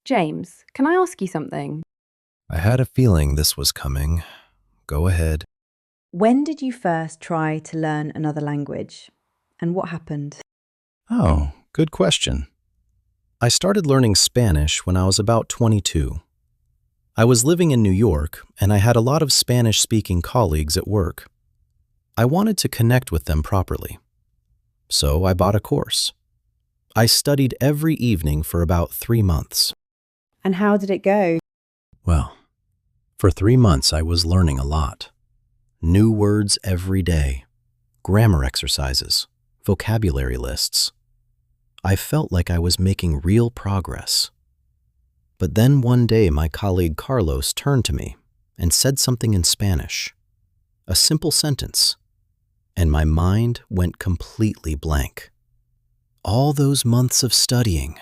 James, can I ask you something? I had a feeling this was coming. Go ahead. When did you first try to learn another language? And what happened? Oh, good question. I started learning Spanish when I was about 22. I was living in New York, and I had a lot of Spanish-speaking colleagues at work. I wanted to connect with them properly. So I bought a course. I studied every evening for about 3 months. And how did it go? Well, for 3 months I was learning a lot. New words every day, grammar exercises, vocabulary lists. I felt like I was making real progress. But then one day my colleague Carlos turned to me and said something in Spanish, a simple sentence, and my mind went completely blank. All those months of studying,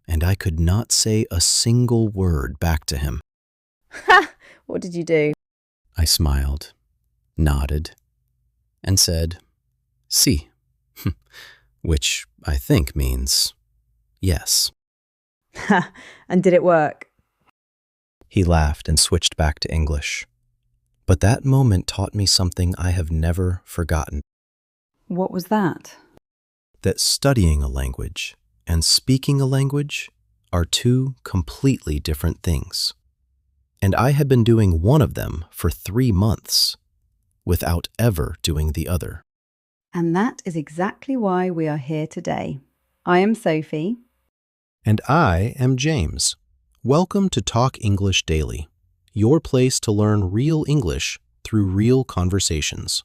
and I could not say a single word back to him. Ha! What did you do? I smiled, nodded, and said, "Sí," which I think means yes. Ha! And did it work? He laughed and switched back to English. But that moment taught me something I have never forgotten, What was that? that studying a language and speaking a language are two completely different things. And I had been doing one of them for 3 months without ever doing the other. And that is exactly why we are here today. I am Sophie. And I am James. Welcome to Talk English Daily, your place to learn real English through real conversations.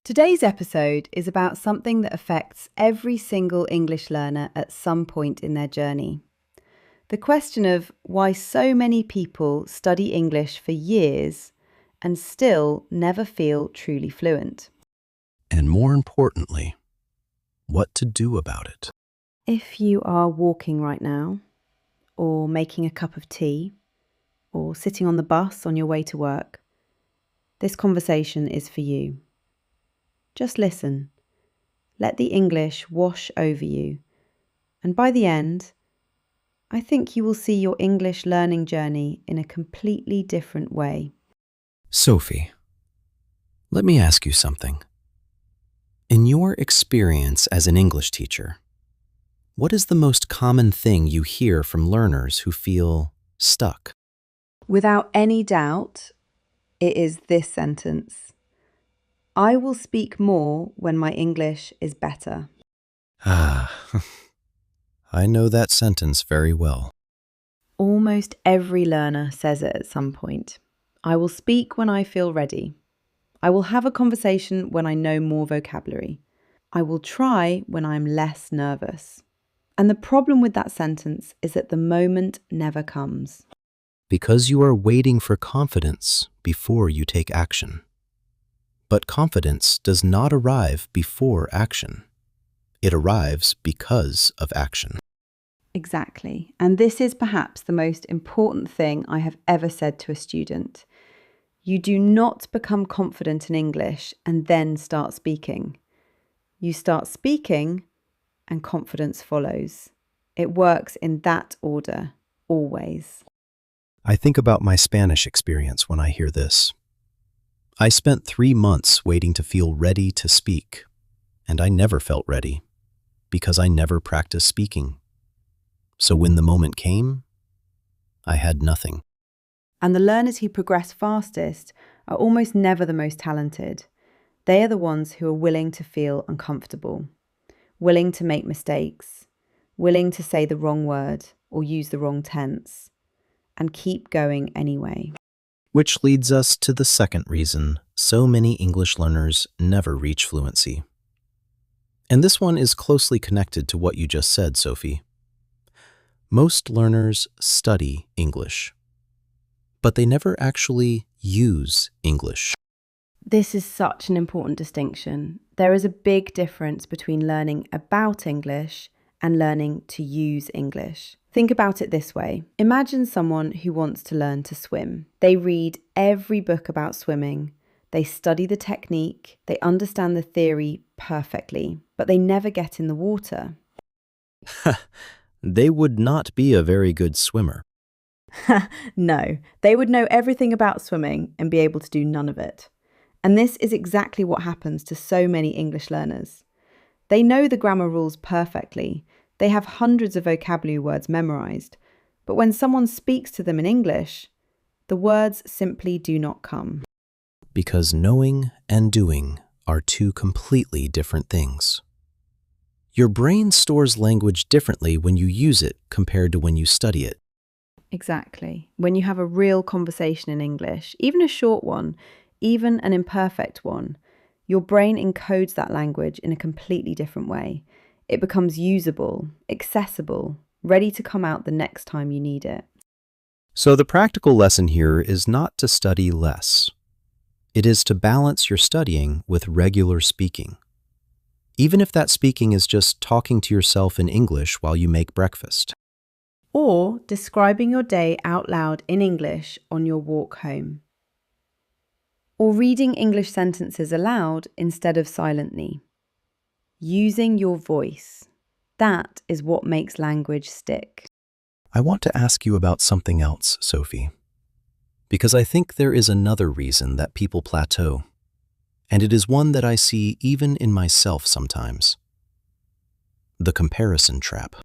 Today's episode is about something that affects every single English learner at some point in their journey. The question of why so many people study English for years and still never feel truly fluent. And more importantly, what to do about it. If you are walking right now, or making a cup of tea, or sitting on the bus on your way to work, this conversation is for you. Just listen. Let the English wash over you. And by the end, I think you will see your English learning journey in a completely different way. Sophie, let me ask you something. In your experience as an English teacher, what is the most common thing you hear from learners who feel stuck? Without any doubt, it is this sentence. I will speak more when my English is better. Ah, I know that sentence very well. Almost every learner says it at some point. I will speak when I feel ready. I will have a conversation when I know more vocabulary. I will try when I'm less nervous. And the problem with that sentence is that the moment never comes. Because you are waiting for confidence before you take action. But confidence does not arrive before action. It arrives because of action. Exactly. And this is perhaps the most important thing I have ever said to a student. You do not become confident in English and then start speaking. You start speaking and confidence follows. It works in that order, always. I think about my Spanish experience when I hear this. I spent 3 months waiting to feel ready to speak, and I never felt ready because I never practiced speaking. So when the moment came, I had nothing. And the learners who progress fastest are almost never the most talented. They are the ones who are willing to feel uncomfortable, willing to make mistakes, willing to say the wrong word or use the wrong tense, and keep going anyway. Which leads us to the second reason so many English learners never reach fluency. And this one is closely connected to what you just said, Sophie. Most learners study English, but they never actually use English. This is such an important distinction. There is a big difference between learning about English and learning to use English. Think about it this way. Imagine someone who wants to learn to swim. They read every book about swimming. They study the technique. They understand the theory perfectly, but they never get in the water. They would not be a very good swimmer. No, they would know everything about swimming and be able to do none of it. And this is exactly what happens to so many English learners. They know the grammar rules perfectly. They have hundreds of vocabulary words memorized. But when someone speaks to them in English, the words simply do not come. Because knowing and doing are two completely different things. Your brain stores language differently when you use it compared to when you study it. Exactly. When you have a real conversation in English, even a short one, even an imperfect one, your brain encodes that language in a completely different way. It becomes usable, accessible, ready to come out the next time you need it. So the practical lesson here is not to study less. It is to balance your studying with regular speaking. Even if that speaking is just talking to yourself in English while you make breakfast. Or describing your day out loud in English on your walk home. Or reading English sentences aloud instead of silently. Using your voice. That is what makes language stick. I want to ask you about something else, Sophie, because I think there is another reason that people plateau, and it is one that I see even in myself sometimes. The comparison trap.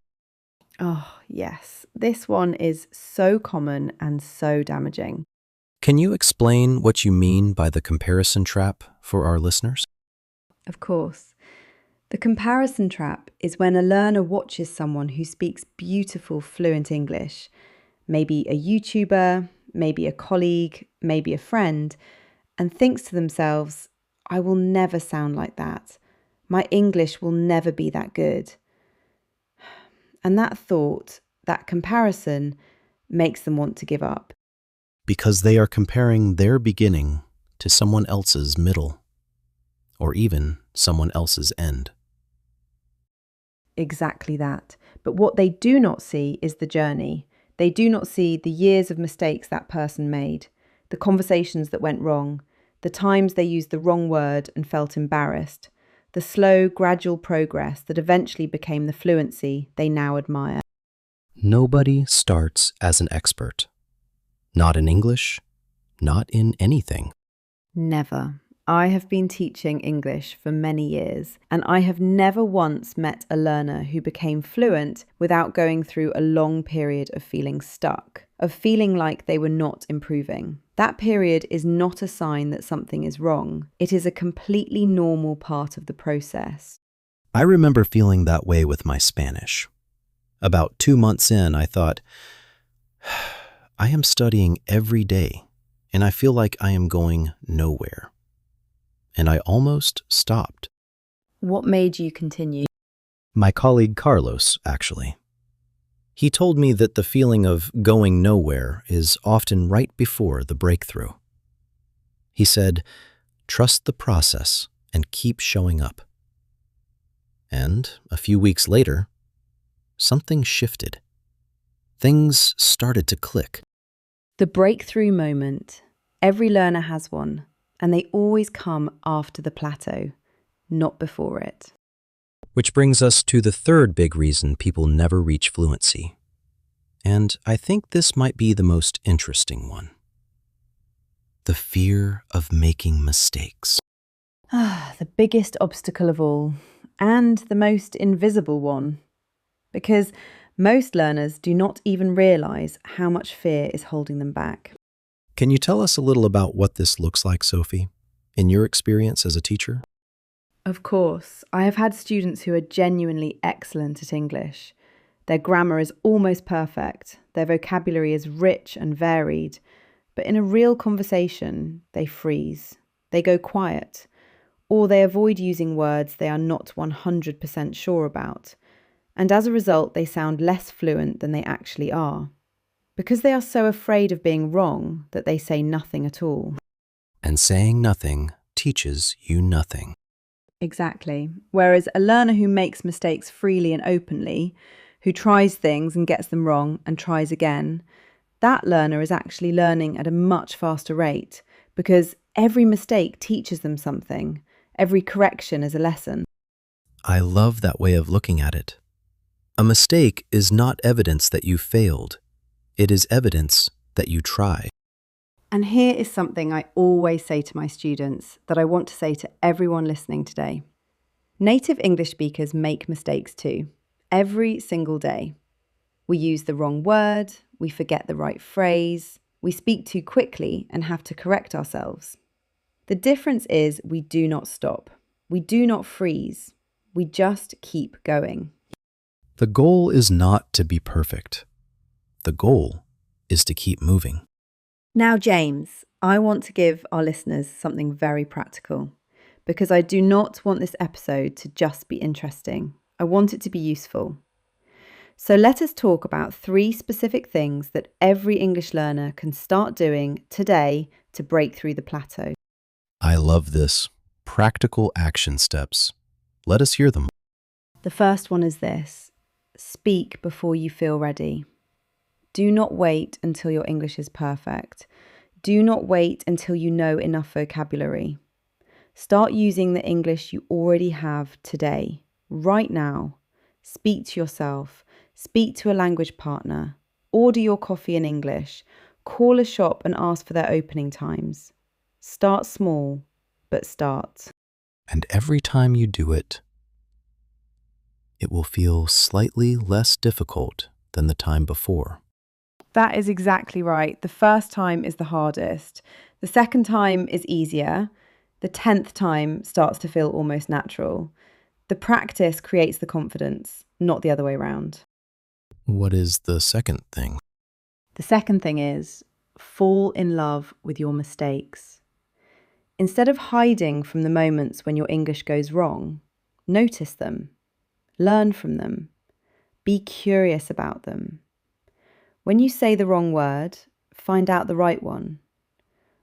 Oh, yes. This one is so common and so damaging. Can you explain what you mean by the comparison trap for our listeners? Of course. The comparison trap is when a learner watches someone who speaks beautiful, fluent English, maybe a YouTuber, maybe a colleague, maybe a friend, and thinks to themselves, I will never sound like that. My English will never be that good. And that thought, that comparison, makes them want to give up. Because they are comparing their beginning to someone else's middle, or even someone else's end. Exactly that. But what they do not see is the journey. They do not see the years of mistakes that person made, the conversations that went wrong, the times they used the wrong word and felt embarrassed, the slow, gradual progress that eventually became the fluency they now admire. Nobody starts as an expert. Not in English, not in anything. Never. I have been teaching English for many years, and I have never once met a learner who became fluent without going through a long period of feeling stuck, of feeling like they were not improving. That period is not a sign that something is wrong. It is a completely normal part of the process. I remember feeling that way with my Spanish. About 2 months in, I thought, I am studying every day, and I feel like I am going nowhere. And I almost stopped. What made you continue? My colleague Carlos, actually. He told me that the feeling of going nowhere is often right before the breakthrough. He said, trust the process and keep showing up. And a few weeks later, something shifted. Things started to click. The breakthrough moment. Every learner has one, and they always come after the plateau, not before it. Which brings us to the third big reason people never reach fluency. And I think this might be the most interesting one. The fear of making mistakes. The biggest obstacle of all, and the most invisible one. Because most learners do not even realise how much fear is holding them back. Can you tell us a little about what this looks like, Sophie, in your experience as a teacher? Of course, I have had students who are genuinely excellent at English. Their grammar is almost perfect, their vocabulary is rich and varied, but in a real conversation, they freeze, they go quiet, or they avoid using words they are not 100% sure about, and as a result, they sound less fluent than they actually are, because they are so afraid of being wrong that they say nothing at all. And saying nothing teaches you nothing. Exactly. Whereas a learner who makes mistakes freely and openly, who tries things and gets them wrong and tries again, that learner is actually learning at a much faster rate because every mistake teaches them something. Every correction is a lesson. I love that way of looking at it. A mistake is not evidence that you failed. It is evidence that you tried. And here is something I always say to my students that I want to say to everyone listening today. Native English speakers make mistakes too, every single day. We use the wrong word, we forget the right phrase, we speak too quickly and have to correct ourselves. The difference is we do not stop. We do not freeze. We just keep going. The goal is not to be perfect. The goal is to keep moving. Now, James, I want to give our listeners something very practical because I do not want this episode to just be interesting. I want it to be useful. So let us talk about 3 specific things that every English learner can start doing today to break through the plateau. I love this. Practical action steps. Let us hear them. The first one is this: speak before you feel ready. Do not wait until your English is perfect. Do not wait until you know enough vocabulary. Start using the English you already have today, right now. Speak to yourself. Speak to a language partner. Order your coffee in English. Call a shop and ask for their opening times. Start small, but start. And every time you do it, it will feel slightly less difficult than the time before. That is exactly right. The first time is the hardest. The second time is easier. The 10th time starts to feel almost natural. The practice creates the confidence, not the other way around. What is the second thing? The second thing is fall in love with your mistakes. Instead of hiding from the moments when your English goes wrong, notice them, learn from them, be curious about them. When you say the wrong word, find out the right one.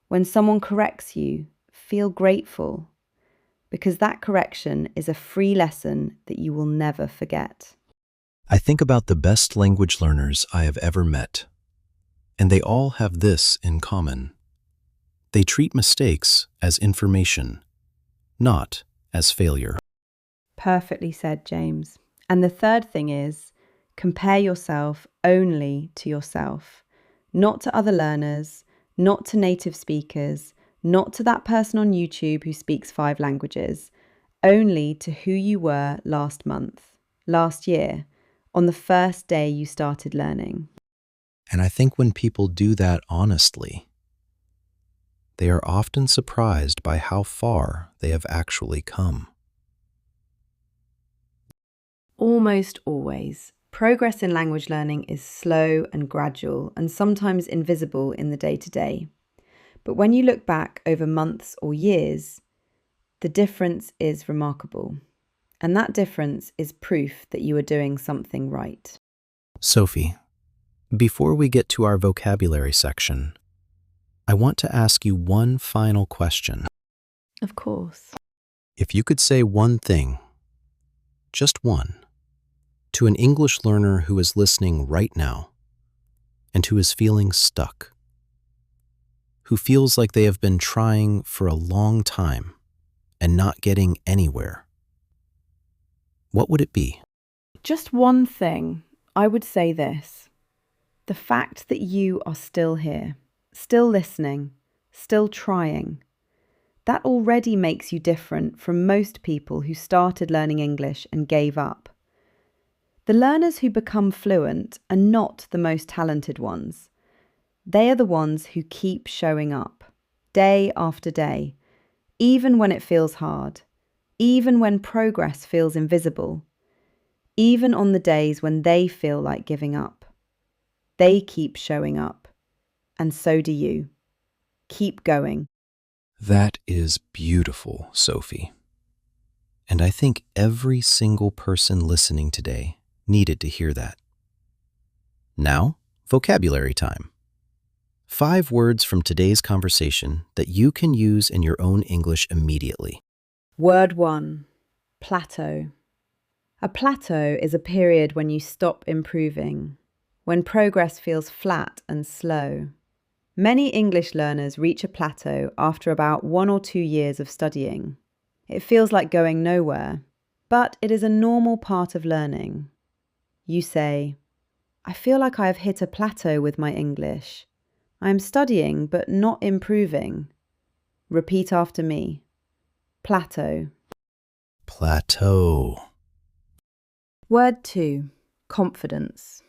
When someone corrects you, feel grateful, because that correction is a free lesson that you will never forget. I think about the best language learners I have ever met, and they all have this in common. They treat mistakes as information, not as failure. Perfectly said, James. And the third thing is, compare yourself only to yourself, not to other learners, not to native speakers, not to that person on YouTube who speaks 5 languages, only to who you were last month, last year, on the first day you started learning. And I think when people do that honestly, they are often surprised by how far they have actually come. Almost always, progress in language learning is slow and gradual and sometimes invisible in the day-to-day. But when you look back over months or years, the difference is remarkable. And that difference is proof that you are doing something right. Sophie, before we get to our vocabulary section, I want to ask you one final question. Of course. If you could say one thing, just one, to an English learner who is listening right now and who is feeling stuck, who feels like they have been trying for a long time and not getting anywhere, what would it be? Just one thing, I would say this: the fact that you are still here, still listening, still trying, that already makes you different from most people who started learning English and gave up. The learners who become fluent are not the most talented ones. They are the ones who keep showing up, day after day, even when it feels hard, even when progress feels invisible, even on the days when they feel like giving up. They keep showing up, and so do you. Keep going. That is beautiful, Sophie. And I think every single person listening today needed to hear that. Now, vocabulary time. 5 words from today's conversation that you can use in your own English immediately. Word 1, plateau. A plateau is a period when you stop improving, when progress feels flat and slow. Many English learners reach a plateau after about 1 or 2 years of studying. It feels like going nowhere, but it is a normal part of learning. You say, I feel like I have hit a plateau with my English. I am studying but not improving. Repeat after me. Plateau. Plateau. Word 2. Confidence.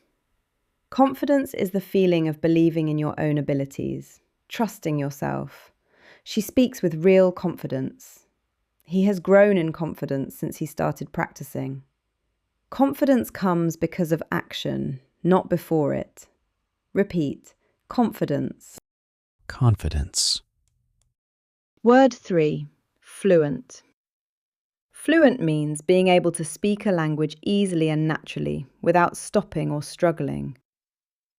Confidence is the feeling of believing in your own abilities, trusting yourself. She speaks with real confidence. He has grown in confidence since he started practicing. Confidence comes because of action, not before it. Repeat. Confidence. Confidence. Word 3. Fluent. Fluent means being able to speak a language easily and naturally without stopping or struggling.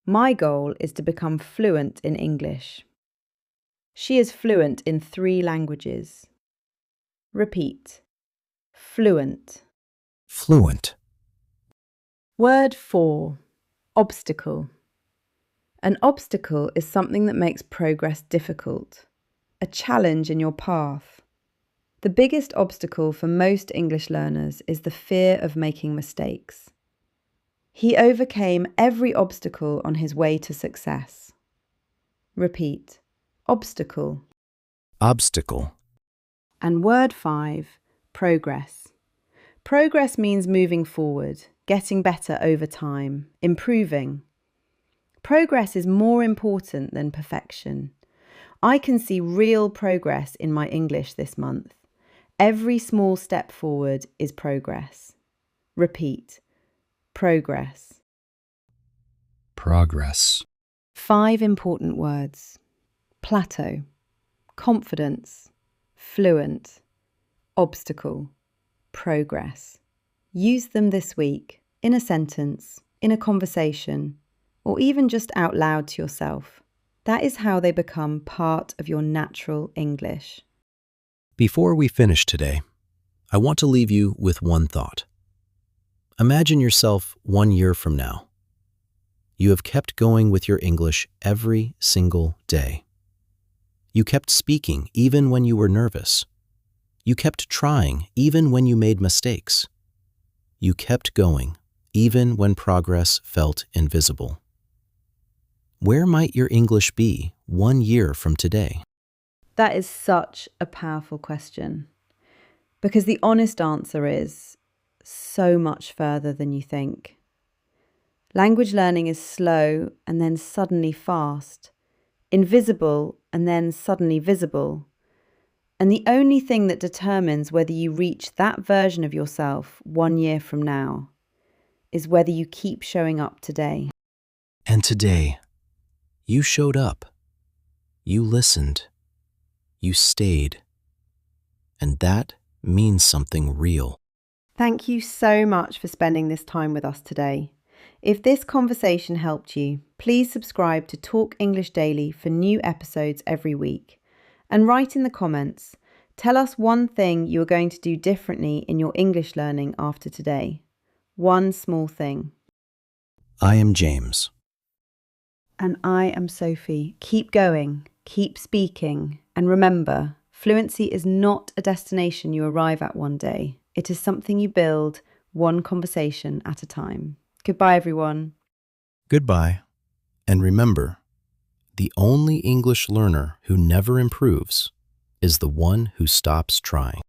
My goal is to become fluent in English. She is fluent in 3 languages. Repeat. Fluent. Fluent. Word 4. Obstacle. An obstacle is something that makes progress difficult, a challenge in your path. The biggest obstacle for most English learners is the fear of making mistakes. He overcame every obstacle on his way to success. Repeat. Obstacle. Obstacle. And word 5. Progress. Progress means moving forward, getting better over time, improving. Progress is more important than perfection. I can see real progress in my English this month. Every small step forward is progress. Repeat. Progress. Progress. 5 important words. Plateau. Confidence. Fluent. Obstacle. Progress. Use them this week, in a sentence, in a conversation, or even just out loud to yourself. That is how they become part of your natural English. Before we finish today, I want to leave you with one thought. Imagine yourself 1 year from now. You have kept going with your English every single day. You kept speaking even when you were nervous. You kept trying even when you made mistakes. You kept going even when progress felt invisible. Where might your English be 1 year from today? That is such a powerful question, because the honest answer is so much further than you think. Language learning is slow and then suddenly fast, invisible and then suddenly visible. And the only thing that determines whether you reach that version of yourself 1 year from now is whether you keep showing up today. And today, you showed up. You listened. You stayed. And that means something real. Thank you so much for spending this time with us today. If this conversation helped you, please subscribe to Talk English Daily for new episodes every week. And write in the comments, tell us one thing you are going to do differently in your English learning after today. One small thing. I am James. And I am Sophie. Keep going, keep speaking, and remember, fluency is not a destination you arrive at one day. It is something you build one conversation at a time. Goodbye, everyone. Goodbye. And remember, the only English learner who never improves is the one who stops trying.